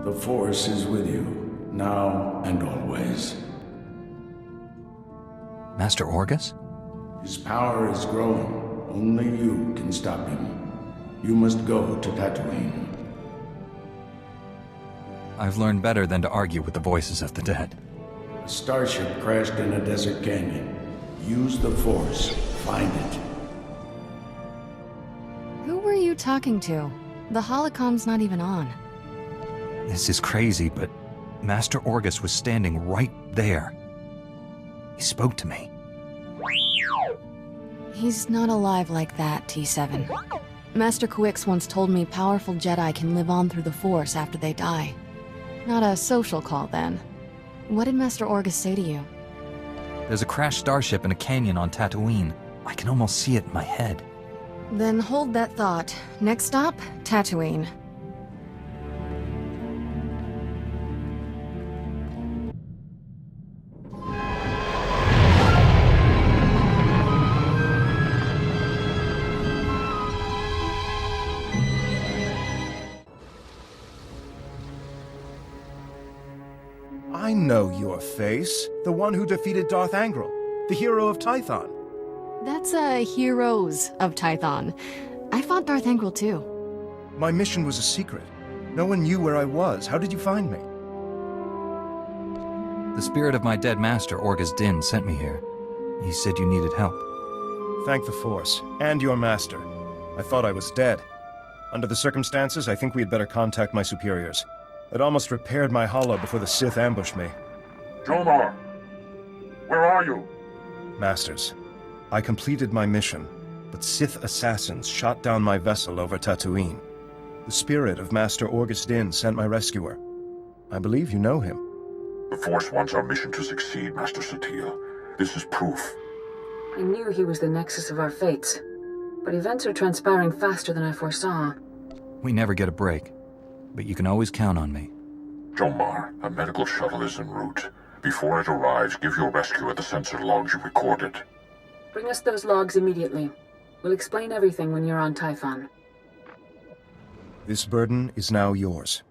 The Force is with you, now and always. Master Orgus? His power is growing. Only you can stop him. You must go to Tatooine. I've learned better than to argue with the voices of the dead. A starship crashed in a desert canyon. Use the Force. Find it. Who were you talking to? The holocom's not even on. This is crazy, but Master Orgus was standing right there. He spoke to me. He's not alive like that, T7. Master Quesh once told me powerful Jedi can live on through the Force after they die. Not a social call, then. What did Master Orgus say to you? There's a crashed starship in a canyon on Tatooine. I can almost see it in my head. Then hold that thought. Next stop, Tatooine. I know your face. The one who defeated Darth Angral, the hero of Tython. That's Heroes of Tython. I fought Darth Angral too. My mission was a secret. No one knew where I was. How did you find me? The spirit of my dead master, Orgus Din, sent me here. He said you needed help. Thank the Force, and your master. I thought I was dead. Under the circumstances, I think we had better contact my superiors. I'd almost repaired my holo before the Sith ambushed me. Jomar! Where are you? Masters, I completed my mission, but Sith assassins shot down my vessel over Tatooine. The spirit of Master Orgus Din sent my rescuer. I believe you know him. The Force wants our mission to succeed, Master SWTOR. This is proof. I knew he was the nexus of our fates, but events are transpiring faster than I foresaw. We never get a break, but you can always count on me. Jomar, a medical shuttle is en route. Before it arrives, give your rescuer the sensor logs you recorded. Bring us those logs immediately. We'll explain everything when you're on Typhon. This burden is now yours.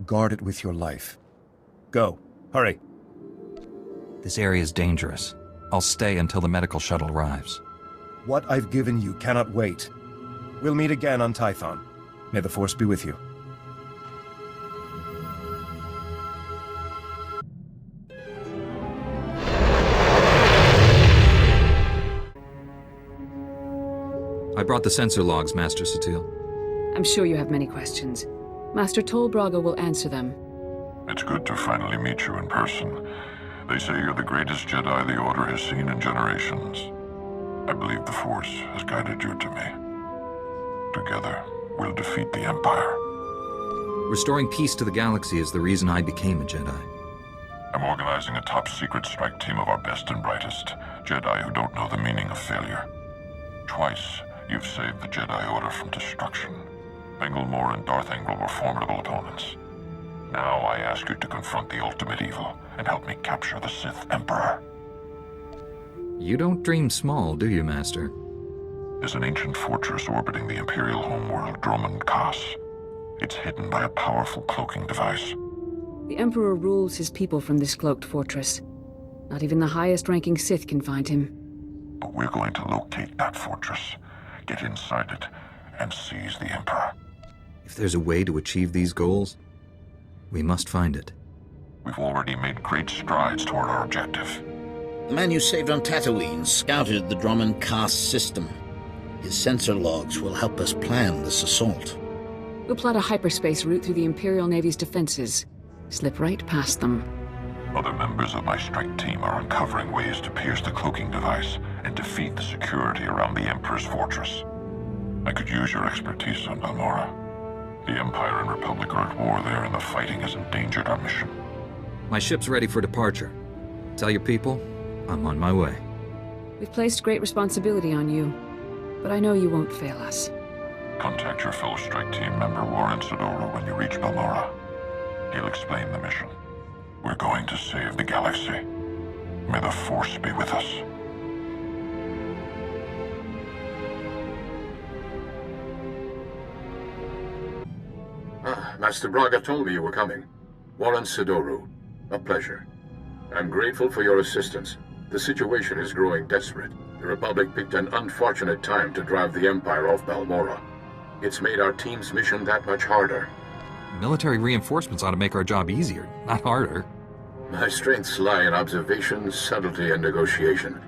Guard it with your life. Go. Hurry. This area is dangerous. I'll stay until the medical shuttle arrives. What I've given you cannot wait. We'll meet again on Tython. May the Force be with you. I brought the sensor logs, Master SWTOR. I'm sure you have many questions. Master Tol Braga will answer them. It's good to finally meet you in person. They say you're the greatest Jedi the Order has seen in generations. I believe the Force has guided you to me. Together, we'll defeat the Empire. Restoring peace to the galaxy is the reason I became a Jedi. I'm organizing a top-secret strike team of our best and brightest, Jedi who don't know the meaning of failure. Twice, you've saved the Jedi Order from destruction. Balmorra and Darth Angral were formidable opponents. Now I ask you to confront the ultimate evil and help me capture the Sith Emperor. You don't dream small, do you, Master? There's an ancient fortress orbiting the Imperial homeworld, Dromund Kaas. It's hidden by a powerful cloaking device. The Emperor rules his people from this cloaked fortress. Not even the highest-ranking Sith can find him. But we're going to locate that fortress, get inside it, and seize the Emperor. If there's a way to achieve these goals, we must find it. We've already made great strides toward our objective. The man you saved on Tatooine scouted the Dromund Kaas system. His sensor logs will help us plan this assault. We'll plot a hyperspace route through the Imperial Navy's defenses. Slip right past them. Other members of my strike team are uncovering ways to pierce the cloaking device and defeat the security around the Emperor's fortress. I could use your expertise on Balmorra. The Empire and Republic are at war there, and the fighting has endangered our mission. My ship's ready for departure. Tell your people, I'm on my way. We've placed great responsibility on you, but I know you won't fail us. Contact your fellow strike team member, Warren SWTOR, when you reach Balmorra. He'll explain the mission. We're going to save the galaxy. May the Force be with us. Master Braga told me you were coming. Warren Sidoru. A pleasure. I'm grateful for your assistance. The situation is growing desperate. The Republic picked an unfortunate time to drive the Empire off Balmorra. It's made our team's mission that much harder. Military reinforcements ought to make our job easier, not harder. My strengths lie in observation, subtlety, and negotiation.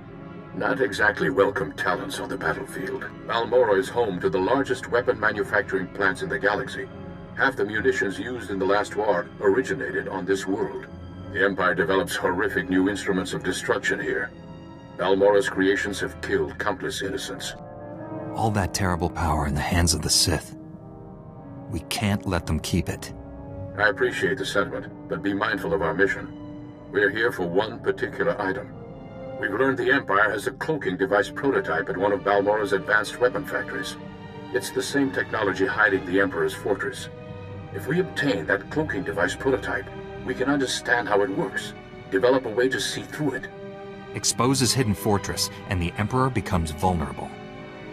Not exactly welcome talents on the battlefield. Balmorra is home to the largest weapon manufacturing plants in the galaxy. Half the munitions used in the last war originated on this world. The Empire develops horrific new instruments of destruction here. Balmorra's creations have killed countless innocents. All that terrible power in the hands of the Sith. We can't let them keep it. I appreciate the sentiment, but be mindful of our mission. We're here for one particular item. We've learned the Empire has a cloaking device prototype at one of Balmorra's advanced weapon factories. It's the same technology hiding the Emperor's fortress. If we obtain that cloaking device prototype, we can understand how it works, develop a way to see through it. Expose his hidden fortress, and the Emperor becomes vulnerable.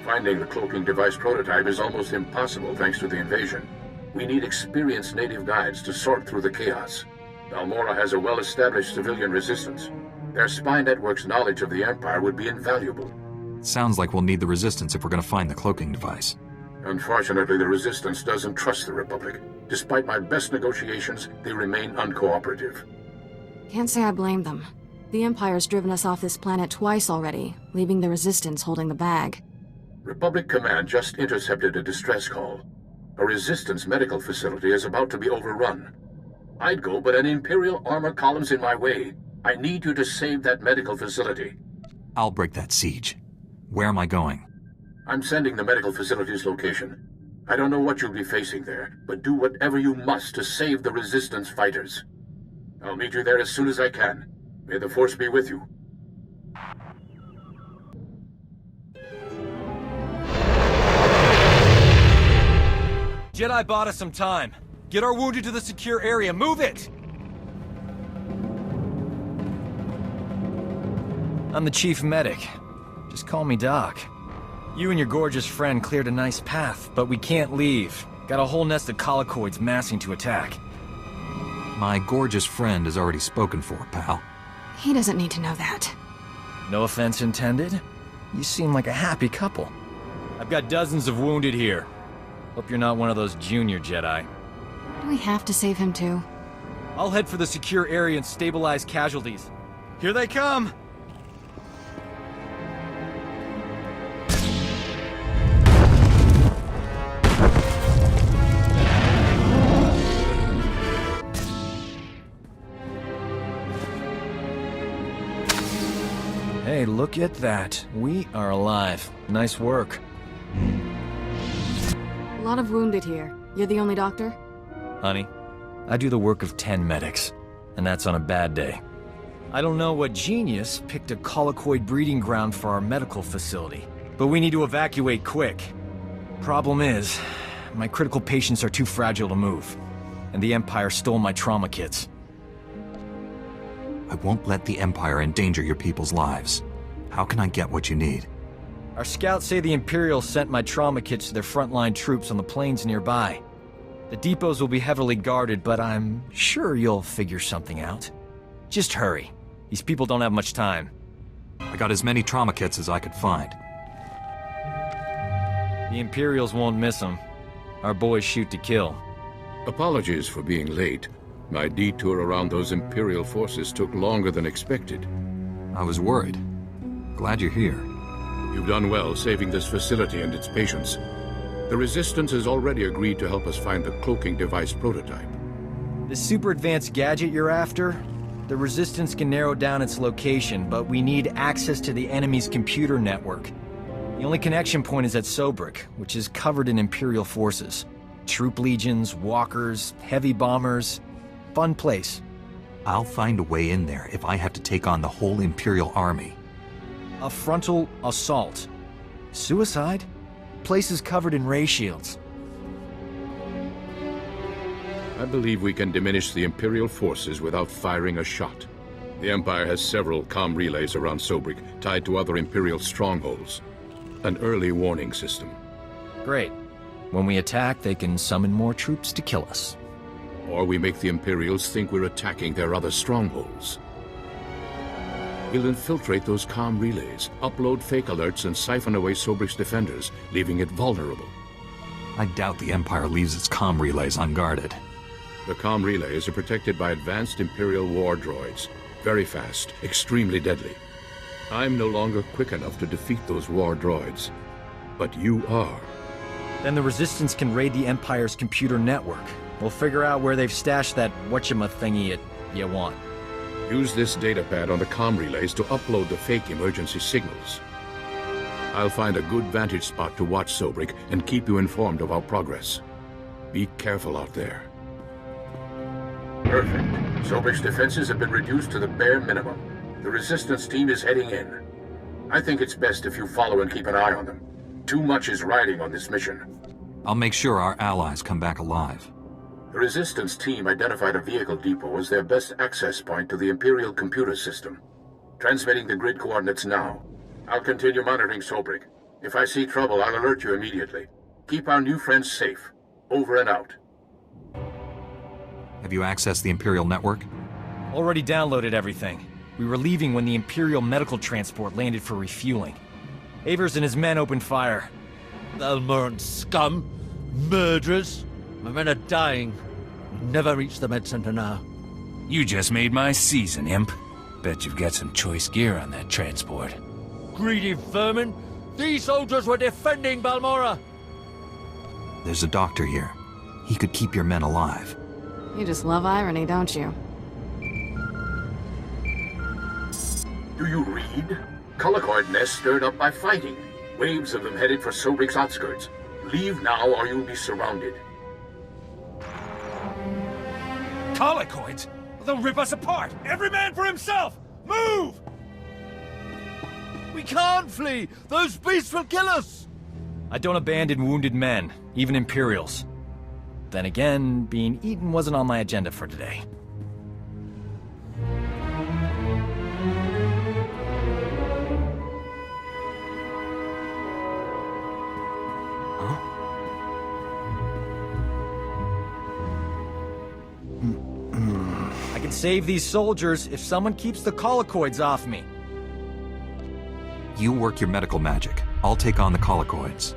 Finding the cloaking device prototype is almost impossible thanks to the invasion. We need experienced native guides to sort through the chaos. Balmorra has a well-established civilian resistance. Their spy network's knowledge of the Empire would be invaluable. Sounds like we'll need the Resistance if we're gonna find the cloaking device. Unfortunately, the Resistance doesn't trust the Republic. Despite my best negotiations, they remain uncooperative. Can't say I blame them. The Empire's driven us off this planet twice already, leaving the Resistance holding the bag. Republic Command just intercepted a distress call. A Resistance medical facility is about to be overrun. I'd go, but an Imperial armor column's in my way. I need you to save that medical facility. I'll break that siege. Where am I going? I'm sending the medical facility's location. I don't know what you'll be facing there, but do whatever you must to save the Resistance fighters. I'll meet you there as soon as I can. May the Force be with you. Jedi bought us some time. Get our wounded to the secure area. Move it! I'm the chief medic. Just call me Doc. You and your gorgeous friend cleared a nice path, but we can't leave. Got a whole nest of collocoids massing to attack. My gorgeous friend is already spoken for, pal. He doesn't need to know that. No offense intended. You seem like a happy couple. I've got dozens of wounded here. Hope you're not one of those junior Jedi. Do we have to save him too? I'll head for the secure area and stabilize casualties. Here they come! Hey, look at that. We are alive. Nice work. A lot of wounded here. You're the only doctor? Honey, I do the work of 10 medics, and that's on a bad day. I don't know what genius picked a collocoid breeding ground for our medical facility, but we need to evacuate quick. Problem is, my critical patients are too fragile to move, and the Empire stole my trauma kits. I won't let the Empire endanger your people's lives. How can I get what you need? Our scouts say the Imperials sent my trauma kits to their frontline troops on the plains nearby. The depots will be heavily guarded, but I'm sure you'll figure something out. Just hurry. These people don't have much time. I got as many trauma kits as I could find. The Imperials won't miss them. Our boys shoot to kill. Apologies for being late. My detour around those Imperial forces took longer than expected. I was worried. Glad you're here. You've done well saving this facility and its patients. The Resistance has already agreed to help us find the cloaking device prototype. The super advanced gadget you're after? The Resistance can narrow down its location, but we need access to the enemy's computer network. The only connection point is at Sobrik, which is covered in Imperial forces. Troop legions, walkers, heavy bombers. Fun place. I'll find a way in there if I have to take on the whole Imperial army. A frontal assault. Suicide? Place is covered in ray shields. I believe we can diminish the Imperial forces without firing a shot. The Empire has several comm relays around Sobrik, tied to other Imperial strongholds. An early warning system. Great. When we attack, they can summon more troops to kill us. Or we make the Imperials think we're attacking their other strongholds. We'll infiltrate those comm relays, upload fake alerts, and siphon away Sobrick's defenders, leaving it vulnerable. I doubt the Empire leaves its comm relays unguarded. The comm relays are protected by advanced Imperial war droids. Very fast, extremely deadly. I'm no longer quick enough to defeat those war droids. But you are. Then the Resistance can raid the Empire's computer network. We'll figure out where they've stashed that whatchama-thingy you want. Use this datapad on the comm relays to upload the fake emergency signals. I'll find a good vantage spot to watch Sobrick and keep you informed of our progress. Be careful out there. Perfect. Sobrick's defenses have been reduced to the bare minimum. The Resistance team is heading in. I think it's best if you follow and keep an eye on them. Too much is riding on this mission. I'll make sure our allies come back alive. The Resistance team identified a vehicle depot as their best access point to the Imperial computer system. Transmitting the grid coordinates now. I'll continue monitoring Sobrick. If I see trouble, I'll alert you immediately. Keep our new friends safe. Over and out. Have you accessed the Imperial network? Already downloaded everything. We were leaving when the Imperial medical transport landed for refueling. Avers and his men opened fire. Balmorran scum! Murderers! My men are dying. We'll never reach the med center now. You just made my season, Imp. Bet you've got some choice gear on that transport. Greedy vermin! These soldiers were defending Balmorra! There's a doctor here. He could keep your men alive. You just love irony, don't you? Do you read? Colicoid nests stirred up by fighting. Waves of them headed for Sobrick's outskirts. Leave now or you'll be surrounded. Colicoids? They'll rip us apart! Every man for himself! Move! We can't flee! Those beasts will kill us! I don't abandon wounded men, even Imperials. Then again, being eaten wasn't on my agenda for today. I can save these soldiers if someone keeps the colicoids off me. You work your medical magic. I'll take on the colicoids.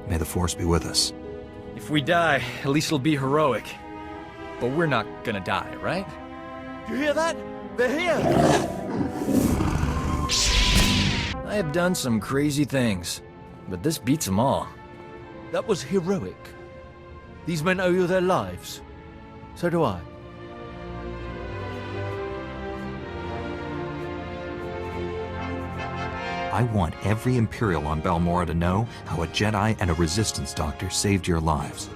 May the Force be with us. If we die, at least it'll be heroic. But we're not gonna die, right? You hear that? They're here! I have done some crazy things, but this beats them all. That was heroic. These men owe you their lives. So do I. I want every Imperial on Balmorra to know how a Jedi and a Resistance doctor saved your lives.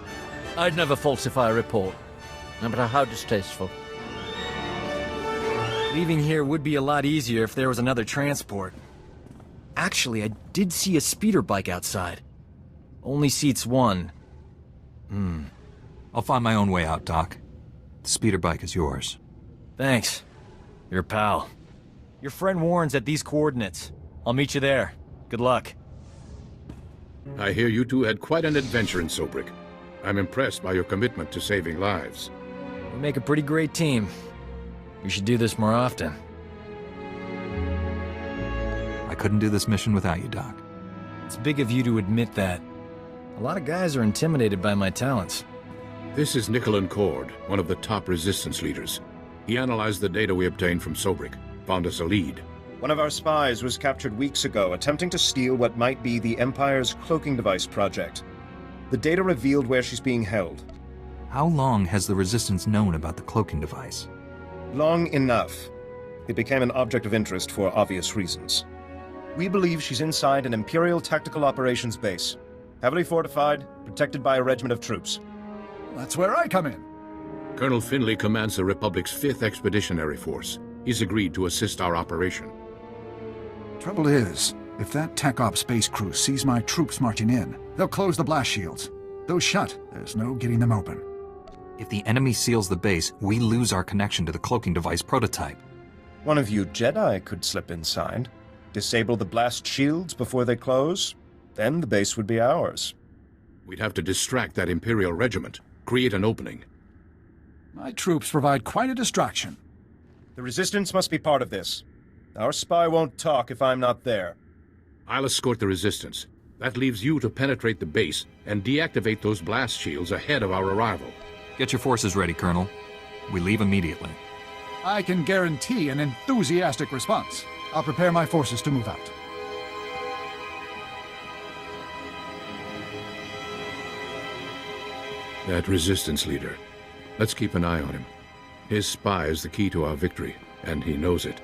I'd never falsify a report, no matter how distasteful. Leaving here would be a lot easier if there was another transport. Actually, I did see a speeder bike outside. Only seats one. I'll find my own way out, Doc. The speeder bike is yours. Thanks. You're a pal. Your friend warns at these coordinates. I'll meet you there. Good luck. I hear you two had quite an adventure in Sobrick. I'm impressed by your commitment to saving lives. We make a pretty great team. We should do this more often. I couldn't do this mission without you, Doc. It's big of you to admit that. A lot of guys are intimidated by my talents. This is Mirialan Cord, one of the top Resistance leaders. He analyzed the data we obtained from Sobrick, found us a lead. One of our spies was captured weeks ago, attempting to steal what might be the Empire's cloaking device project. The data revealed where she's being held. How long has the Resistance known about the cloaking device? Long enough. It became an object of interest for obvious reasons. We believe she's inside an Imperial Tactical Operations base. Heavily fortified, protected by a regiment of troops. That's where I come in. Colonel Finley commands the Republic's 5th Expeditionary Force. He's agreed to assist our operation. Trouble is, if that Tech Op space crew sees my troops marching in, they'll close the blast shields. Those shut, there's no getting them open. If the enemy seals the base, we lose our connection to the cloaking device prototype. One of you Jedi could slip inside, disable the blast shields before they close, then the base would be ours. We'd have to distract that Imperial regiment, create an opening. My troops provide quite a distraction. The Resistance must be part of this. Our spy won't talk if I'm not there. I'll escort the Resistance. That leaves you to penetrate the base and deactivate those blast shields ahead of our arrival. Get your forces ready, Colonel. We leave immediately. I can guarantee an enthusiastic response. I'll prepare my forces to move out. That Resistance leader. Let's keep an eye on him. His spy is the key to our victory, and he knows it.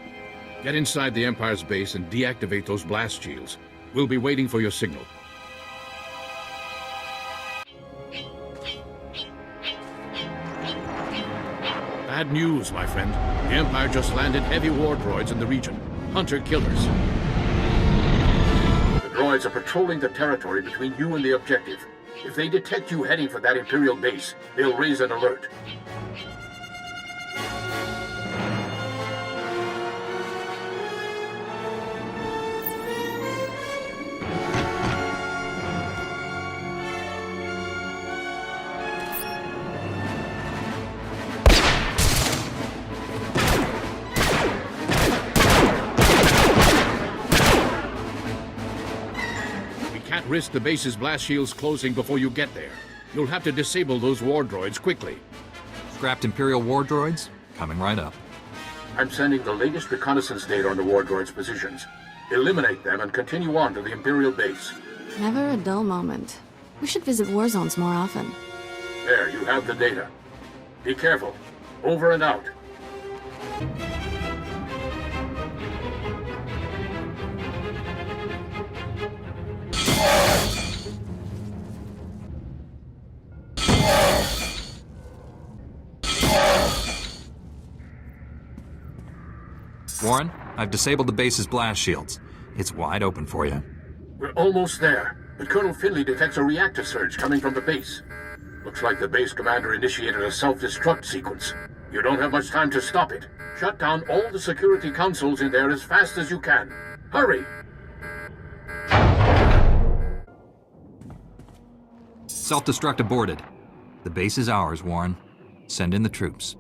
Get inside the Empire's base and deactivate those blast shields. We'll be waiting for your signal. Bad news, my friend. The Empire just landed heavy war droids in the region. Hunter-killers. The droids are patrolling the territory between you and the objective. If they detect you heading for that Imperial base, they'll raise an alert. Risk the base's blast shields closing before you get there. You'll have to disable those war droids quickly. Scrapped Imperial war droids? Coming right up. I'm sending the latest reconnaissance data on the war droids' positions. Eliminate them and continue on to the Imperial base. Never a dull moment. We should visit war zones more often. There, you have the data. Be careful. Over and out. Warren, I've disabled the base's blast shields. It's wide open for you. We're almost there, but Colonel Finley detects a reactor surge coming from the base. Looks like the base commander initiated a self-destruct sequence. You don't have much time to stop it. Shut down all the security consoles in there as fast as you can. Hurry! Self-destruct aborted. The base is ours, Warren. Send in the troops.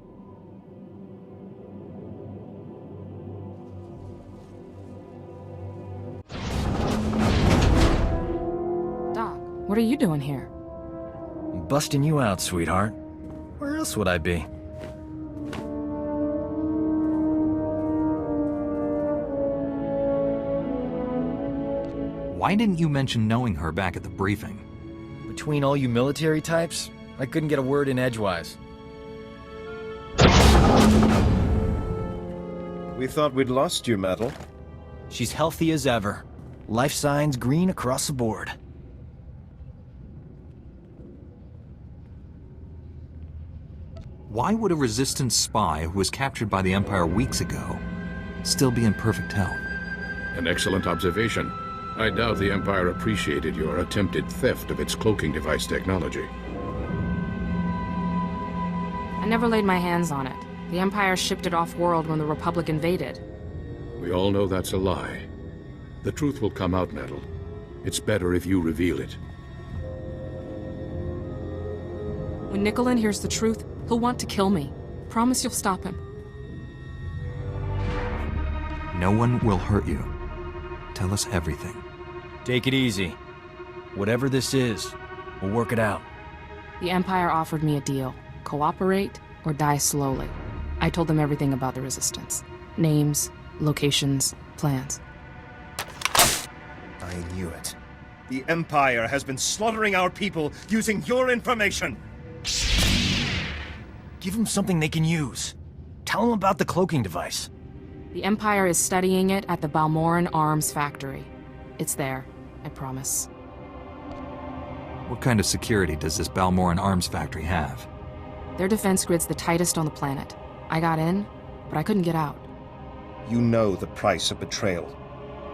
What are you doing here? I'm busting you out, sweetheart. Where else would I be? Why didn't you mention knowing her back at the briefing? Between all you military types, I couldn't get a word in edgewise. We thought we'd lost you, Metal. She's healthy as ever. Life signs green across the board. Why would a Resistance spy who was captured by the Empire weeks ago still be in perfect health? An excellent observation. I doubt the Empire appreciated your attempted theft of its cloaking device technology. I never laid my hands on it. The Empire shipped it off-world when the Republic invaded. We all know that's a lie. The truth will come out, Metal. It's better if you reveal it. When Mirialan hears the truth, he'll want to kill me. Promise you'll stop him. No one will hurt you. Tell us everything. Take it easy. Whatever this is, we'll work it out. The Empire offered me a deal. Cooperate or die slowly. I told them everything about the Resistance. Names, locations, plans. I knew it. The Empire has been slaughtering our people using your information! Give them something they can use. Tell them about the cloaking device. The Empire is studying it at the Balmorran arms factory. It's there, I promise. What kind of security does this Balmorran arms factory have? Their defense grid's the tightest on the planet. I got in, but I couldn't get out. You know the price of betrayal.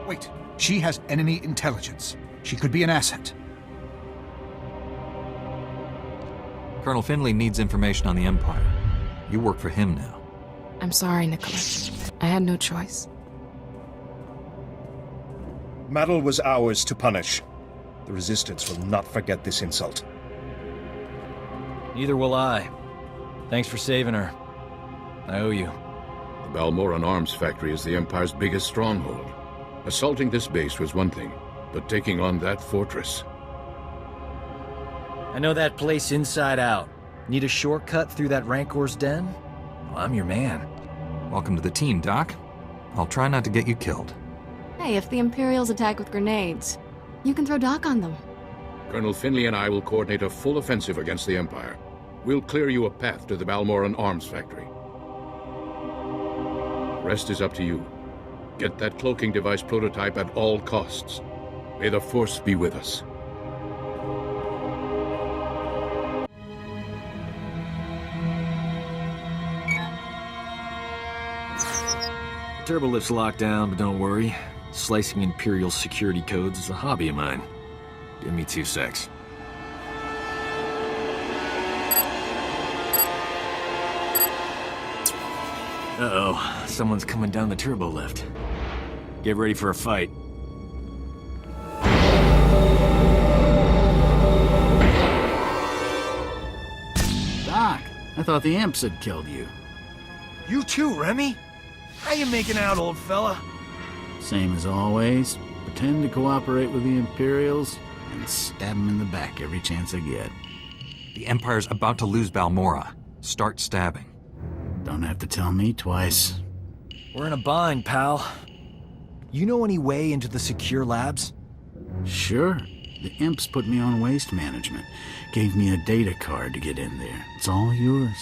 Wait, she has enemy intelligence. She could be an asset. Colonel Finley needs information on the Empire. You work for him now. I'm sorry, Nicholas. I had no choice. Metal was ours to punish. The Resistance will not forget this insult. Neither will I. Thanks for saving her. I owe you. The Balmorran arms factory is the Empire's biggest stronghold. Assaulting this base was one thing, but taking on that fortress... I know that place inside out. Need a shortcut through that Rancor's den? Well, I'm your man. Welcome to the team, Doc. I'll try not to get you killed. Hey, if the Imperials attack with grenades, you can throw Doc on them. Colonel Finley and I will coordinate a full offensive against the Empire. We'll clear you a path to the Balmorran arms factory. The rest is up to you. Get that cloaking device prototype at all costs. May the Force be with us. Turbolift's locked down, but don't worry. Slicing Imperial security codes is a hobby of mine. Give me 2 secs. Uh-oh, someone's coming down the turbo lift. Get ready for a fight. Doc, I thought the imps had killed you. You too, Remy? How you making out, old fella? Same as always. Pretend to cooperate with the Imperials and stab them in the back every chance I get. The Empire's about to lose Balmorra. Start stabbing. Don't have to tell me twice. We're in a bind, pal. You know any way into the secure labs? Sure. The imps put me on waste management. Gave me a data card to get in there. It's all yours.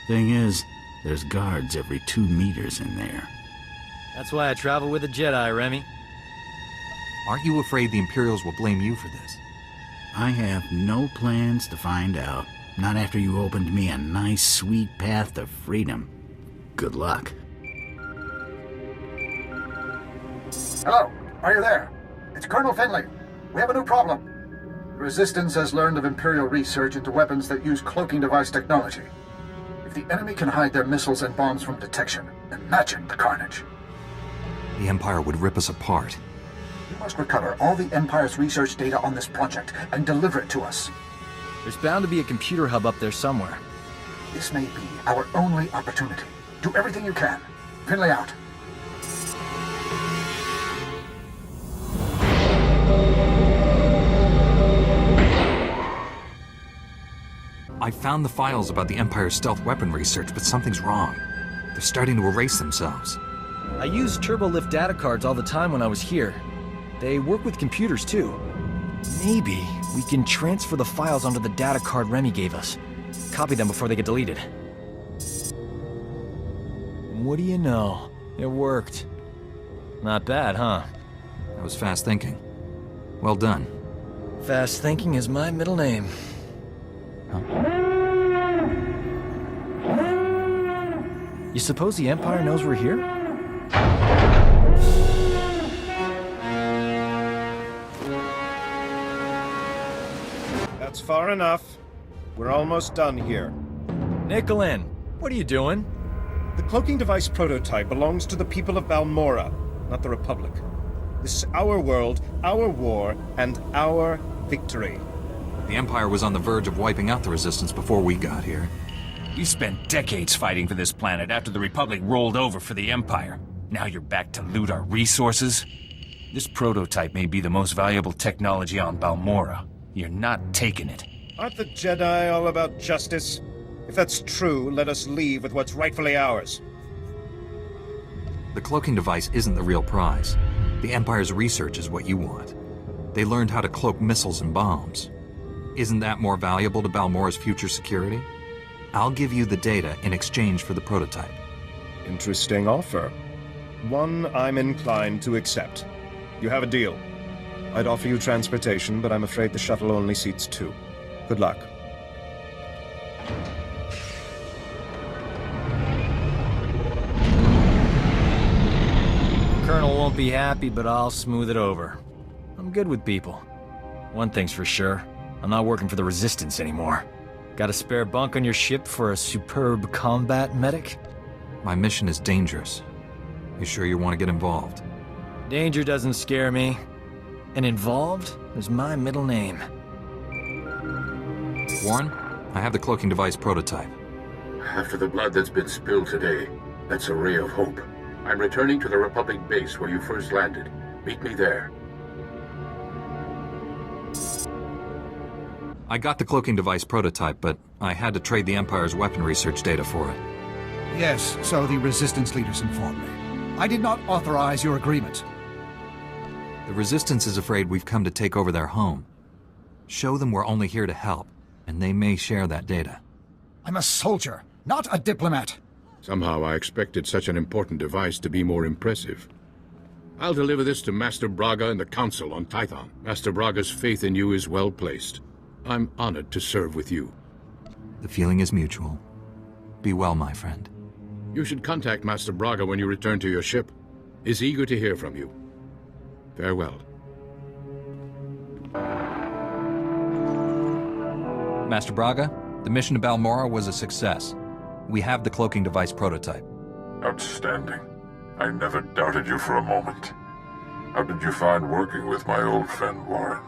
Thing is, there's guards every 2 meters in there. That's why I travel with a Jedi, Remy. Aren't you afraid the Imperials will blame you for this? I have no plans to find out. Not after you opened me a nice, sweet path to freedom. Good luck. Hello, are you there? It's Colonel Finley. We have a new problem. The Resistance has learned of Imperial research into weapons that use cloaking device technology. If the enemy can hide their missiles and bombs from detection, imagine the carnage. The Empire would rip us apart. We must recover all the Empire's research data on this project and deliver it to us. There's bound to be a computer hub up there somewhere. This may be our only opportunity. Do everything you can. Finley out. I found the files about the Empire's stealth weapon research, but something's wrong. They're starting to erase themselves. I use turbolift data cards all the time when I was here. They work with computers, too. Maybe we can transfer the files onto the data card Remy gave us. Copy them before they get deleted. What do you know? It worked. Not bad, huh? That was fast thinking. Well done. Fast thinking is my middle name. You suppose the Empire knows we're here? That's far enough. We're almost done here. Mirialan, what are you doing? The cloaking device prototype belongs to the people of Balmorra, not the Republic. This is our world, our war, and our victory. The Empire was on the verge of wiping out the Resistance before we got here. You spent decades fighting for this planet after the Republic rolled over for the Empire. Now you're back to loot our resources? This prototype may be the most valuable technology on Balmorra. You're not taking it. Aren't the Jedi all about justice? If that's true, let us leave with what's rightfully ours. The cloaking device isn't the real prize. The Empire's research is what you want. They learned how to cloak missiles and bombs. Isn't that more valuable to Balmorra's future security? I'll give you the data in exchange for the prototype. Interesting offer. One I'm inclined to accept. You have a deal. I'd offer you transportation, but I'm afraid the shuttle only seats 2. Good luck. Colonel won't be happy, but I'll smooth it over. I'm good with people. One thing's for sure, I'm not working for the Resistance anymore. Got a spare bunk on your ship for a superb combat medic? My mission is dangerous. You sure you want to get involved? Danger doesn't scare me. And involved is my middle name. Warren, I have the cloaking device prototype. After the blood that's been spilled today, that's a ray of hope. I'm returning to the Republic base where you first landed. Meet me there. I got the cloaking device prototype, but I had to trade the Empire's weapon research data for it. Yes, so the Resistance leaders informed me. I did not authorize your agreement. The Resistance is afraid we've come to take over their home. Show them we're only here to help, and they may share that data. I'm a soldier, not a diplomat. Somehow I expected such an important device to be more impressive. I'll deliver this to Master Braga and the Council on Tython. Master Braga's faith in you is well placed. I'm honored to serve with you. The feeling is mutual. Be well, my friend. You should contact Master Braga when you return to your ship. He's eager to hear from you. Farewell. Master Braga, the mission to Balmorra was a success. We have the cloaking device prototype. Outstanding. I never doubted you for a moment. How did you find working with my old friend Warren?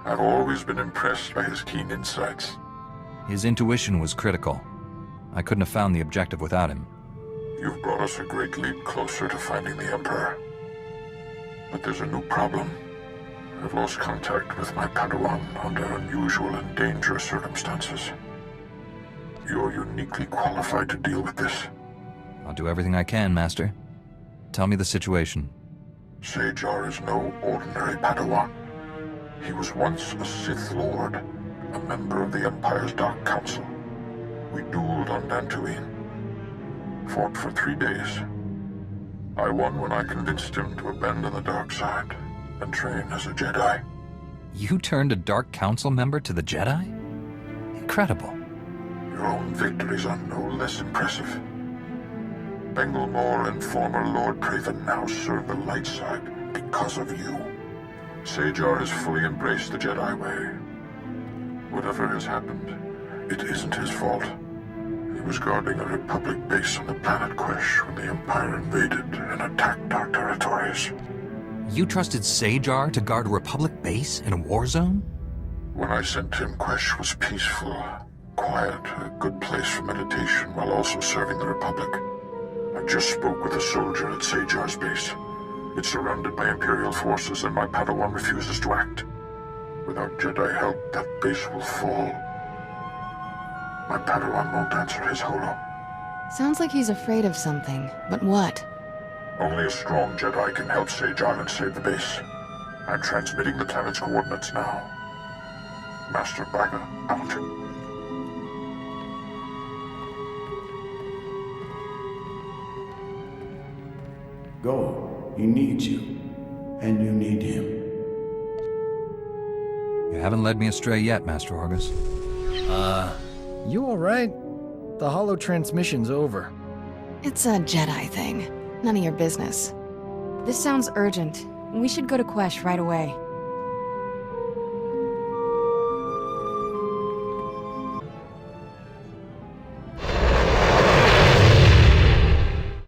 I've always been impressed by his keen insights. His intuition was critical. I couldn't have found the objective without him. You've brought us a great leap closer to finding the Emperor. But there's a new problem. I've lost contact with my Padawan under unusual and dangerous circumstances. You're uniquely qualified to deal with this. I'll do everything I can, Master. Tell me the situation. SWTOR is no ordinary Padawan. He was once a Sith Lord, a member of the Empire's Dark Council. We dueled on Dantooine. Fought for 3 days. I won when I convinced him to abandon the dark side and train as a Jedi. You turned a Dark Council member to the Jedi? Incredible. Your own victories are no less impressive. Balmorra and former Lord Praven now serve the light side because of you. SWTOR has fully embraced the Jedi way. Whatever has happened, it isn't his fault. He was guarding a Republic base on the planet Quesh when the Empire invaded and attacked our territories. You trusted SWTOR to guard a Republic base in a war zone? When I sent him, Quesh was peaceful, quiet, a good place for meditation while also serving the Republic. I just spoke with a soldier at SWTOR's base. It's surrounded by Imperial forces and my Padawan refuses to act. Without Jedi help, that base will fall. My Padawan won't answer his holo. Sounds like he's afraid of something, but what? Only a strong Jedi can help SWTOR and save the base. I'm transmitting the planet's coordinates now. Master Braga, out. Go. He needs you. And you need him. You haven't led me astray yet, Master Orgus. You alright? The holo transmission's over. It's a Jedi thing. None of your business. This sounds urgent. We should go to Quesh right away.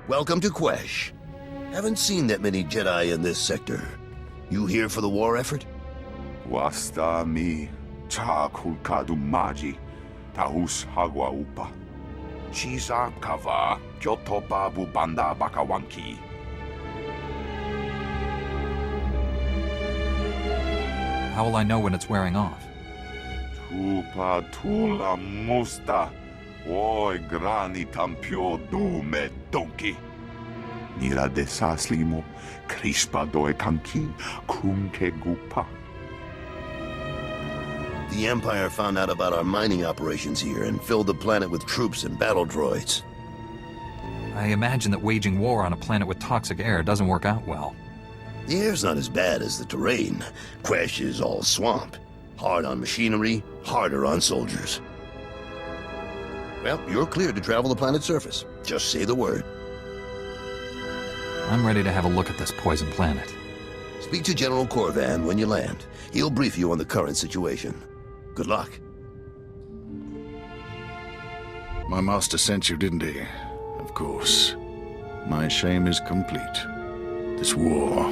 Welcome to Quesh. Haven't seen that many Jedi in this sector. You here for the war effort? Wasta mi cha kulkadu maji tahus hagwa upa. Chisa kava kyotopa bubanda bakawanki. How will I know when it's wearing off? Tupa tula musta. Oi grani tampio dume donkey. Nira de saslimo, crispa doe kanki, kunke gupa. The Empire found out about our mining operations here and filled the planet with troops and battle droids. I imagine that waging war on a planet with toxic air doesn't work out well. The air's not as bad as the terrain. Quesh is all swamp. Hard on machinery, harder on soldiers. Well, you're cleared to travel the planet's surface. Just say the word. I'm ready to have a look at this poison planet. Speak to General Corvan when you land. He'll brief you on the current situation. Good luck. My master sent you, didn't he? Of course. My shame is complete. This war,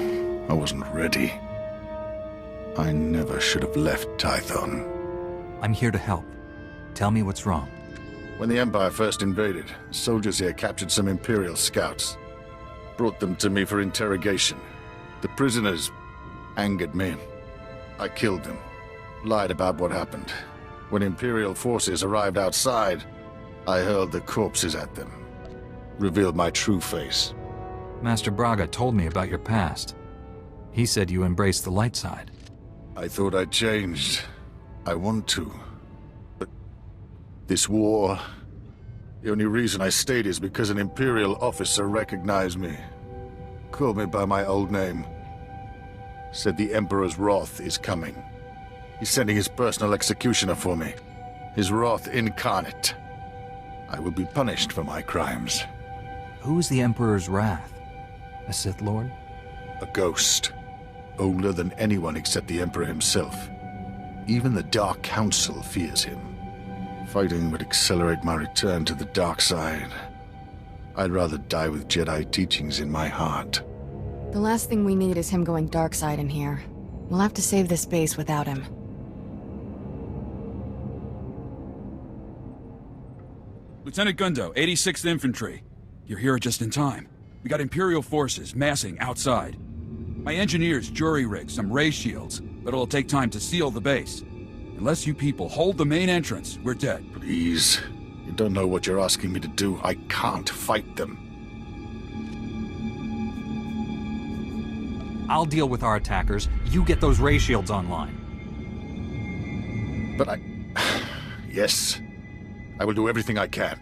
I wasn't ready. I never should have left Tython. I'm here to help. Tell me what's wrong. When the Empire first invaded, soldiers here captured some Imperial scouts. Brought them to me for interrogation. The prisoners angered me. I killed them. Lied about what happened. When Imperial forces arrived outside, I hurled the corpses at them. Revealed my true face. Master Braga told me about your past. He said you embraced the light side. I thought I'd changed. I want to. But this war... The only reason I stayed is because an Imperial officer recognized me. Called me by my old name. Said the Emperor's wrath is coming. He's sending his personal executioner for me. His wrath incarnate. I will be punished for my crimes. Who is the Emperor's wrath? A Sith Lord? A ghost. Older than anyone except the Emperor himself. Even the Dark Council fears him. Fighting would accelerate my return to the dark side. I'd rather die with Jedi teachings in my heart. The last thing we need is him going dark side in here. We'll have to save this base without him. Lieutenant Gundo, 86th Infantry. You're here just in time. We got Imperial forces massing outside. My engineers jury-rigged some ray shields, but it'll take time to seal the base. Unless you people hold the main entrance, we're dead. Please. You don't know what you're asking me to do. I can't fight them. I'll deal with our attackers. You get those ray shields online. But Yes. I will do everything I can.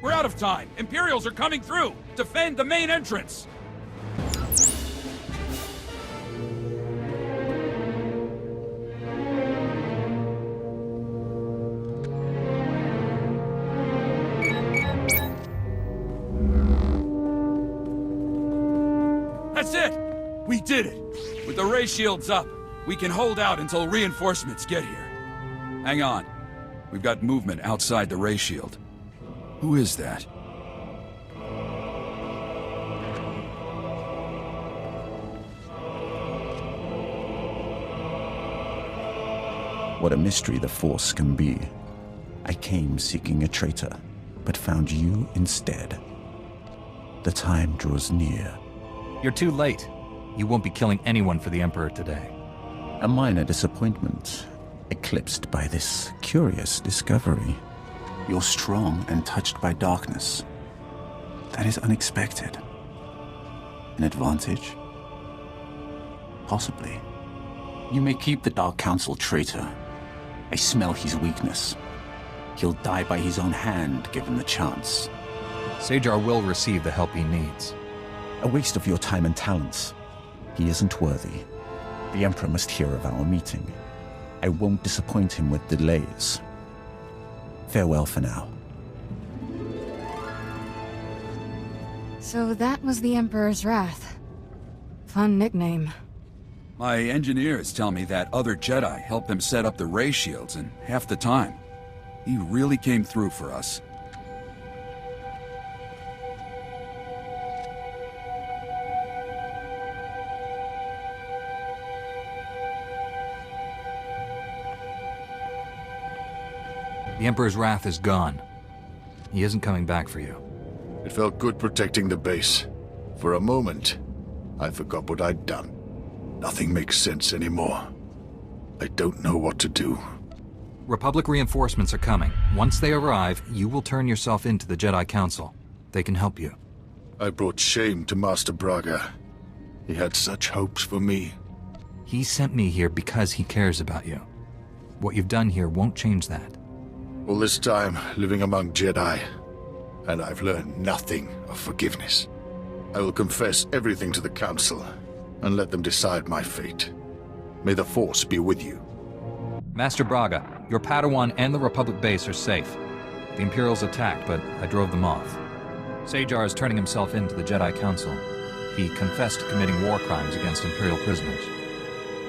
We're out of time. Imperials are coming through. Defend the main entrance. That's it! We did it! With the ray shields up, we can hold out until reinforcements get here. Hang on. We've got movement outside the ray shield. Who is that? What a mystery the Force can be. I came seeking a traitor, but found you instead. The time draws near. You're too late. You won't be killing anyone for the Emperor today. A minor disappointment, eclipsed by this curious discovery. You're strong and touched by darkness. That is unexpected. An advantage? Possibly. You may keep the Dark Council traitor. I smell his weakness. He'll die by his own hand, given the chance. Sajar will receive the help he needs. A waste of your time and talents. He isn't worthy. The Emperor must hear of our meeting. I won't disappoint him with delays. Farewell for now. So that was the Emperor's Wrath. Fun nickname. My engineers tell me that other Jedi helped them set up the ray shields in half the time. He really came through for us. The Emperor's wrath is gone. He isn't coming back for you. It felt good protecting the base. For a moment, I forgot what I'd done. Nothing makes sense anymore. I don't know what to do. Republic reinforcements are coming. Once they arrive, you will turn yourself into the Jedi Council. They can help you. I brought shame to Master Braga. He had such hopes for me. He sent me here because he cares about you. What you've done here won't change that. All this time, living among Jedi, and I've learned nothing of forgiveness. I will confess everything to the Council, and let them decide my fate. May the Force be with you. Master Braga, your Padawan and the Republic base are safe. The Imperials attacked, but I drove them off. Sajar is turning himself in to the Jedi Council. He confessed to committing war crimes against Imperial prisoners.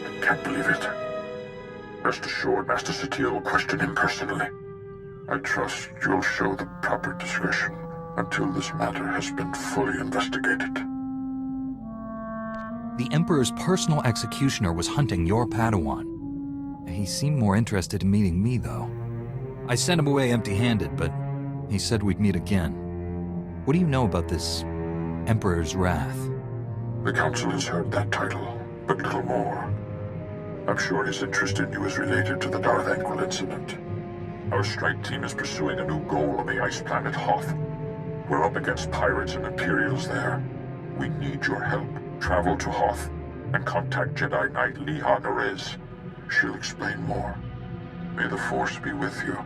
I can't believe it. Rest assured, Master SWTOR will question him personally. I trust you'll show the proper discretion until this matter has been fully investigated. The Emperor's personal executioner was hunting your Padawan. He seemed more interested in meeting me, though. I sent him away empty-handed, but he said we'd meet again. What do you know about this Emperor's Wrath? The Council has heard that title, but little more. I'm sure his interest in you is related to the Darth Anquil incident. Our strike team is pursuing a new goal on the ice planet Hoth. We're up against pirates and Imperials there. We need your help. Travel to Hoth and contact Jedi Knight Liha Nerez. She'll explain more. May the Force be with you.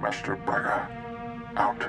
Master Braga, out.